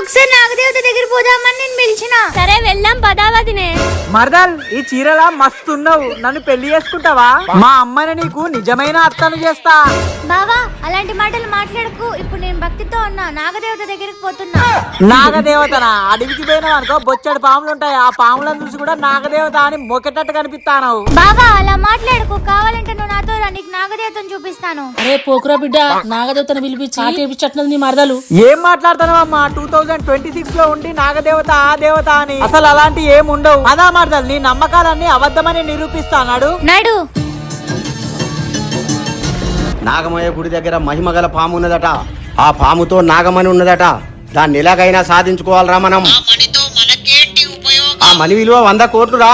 ఒకసారి నాగదేవత దగ్గర పోదామని నేను పిలిచిన. సరే వెళ్దాం పదావతినే. మరదల్ ఈ చీరలా మస్తున్నావు, నన్ను పెళ్లి చేసుకుంటావా? మా అమ్మని నీకు నిజమైన అత్తను చేస్తా. బావా అలాంటి మాటలు మాట్లాడకు. ఇప్పుడు నేను భక్తితో ఉన్నా, నాగదేవత దగ్గరికి పోతున్నా. నాగదేవతనా? అడవికి పోయినావు అనుకో, బొచ్చడి పాములు ఉంటాయి. ఆ పాములను చూసి కూడా నాగదేవత అని మొక్కేటట్టు కనిపిస్తాను. బావా అలా మాట్లాడకు. కావాలంటే నువ్వు నాతో రా, నీకు నాగదేవతను చూపిస్తాను. అరే పోకురా బిడ్డ, నాగదేవతను పిలిపించి ఆటేపించట్లేదు నీ మరదలు. ఏం మాట్లాడుతున్నావు అమ్మా? 2026 లో ఉండి నాగదేవత ఆ దేవత అని అసలు అలాంటి ఏం ఉండవు. అదా మరదలు, నీ నమ్మకాలన్నీ అబద్ధమని నిరూపిస్తాడు. నడు. నాగమయ్య గుడి దగ్గర మహిమగల పాము ఉన్నదట. ఆ పాముతో నాగమణి ఉన్నదట. దాన్ని ఎలాగైనా సాధించుకోవాలరా మనం. ఆ మణి విలువ 100 కోట్లురా.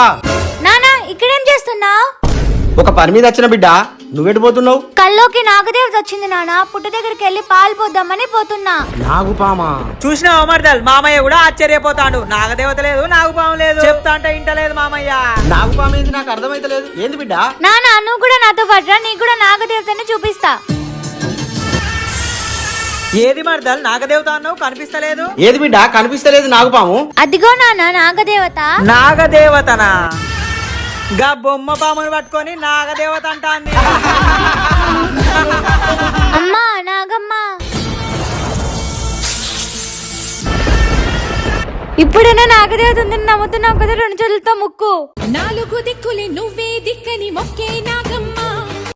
నానా ఇక్కడేం చేస్తున్నావు? ఒక పని మీద వచ్చిన బిడ్డ, నువ్వెడిపోతున్నావు? కల్లోకి నాగదేవత వచ్చింది నాన్న. పుట్ట దగ్గరికి వెళ్ళి పాలు పోద్దామని పోతున్నా. నాగుపామా? చూసినావా మరదల్, మామయ్య కూడా ఆశ్చర్యపోతాడు. నాగదేవత లేదు, నాగుపాము లేదు చెప్తా అంటే ఇంటలేదు మామయ్య. నాగుపాము ఏంది నాకు అర్థమైతలేదు. ఏంది బిడ్డ? నానా నువ్వు కూడా నాతో పాటు రా, నీకు కూడా నాగదేవతని చూపిస్తా. ఏది మరదల్, నాగదేవత అన్నావు కనిపిస్తలేదు? ఏది బిడ్డ కనిపిస్తలేదు నాగుపాము? అదిగో నాన్న నాగదేవత. నాగదేవతనా? గా బొమ్మ పామును పట్టుకొని నాగదేవత అంటాంది. అమ్మా నాగమ్మ. ఇప్పుడైనా నాగదేవత ఉందని నమ్ముతున్నావు కదా? 2 చేతులతో ముక్కు. 4 దిక్కులే నువ్వే దిక్కని మొక్కే నాగమ్మ.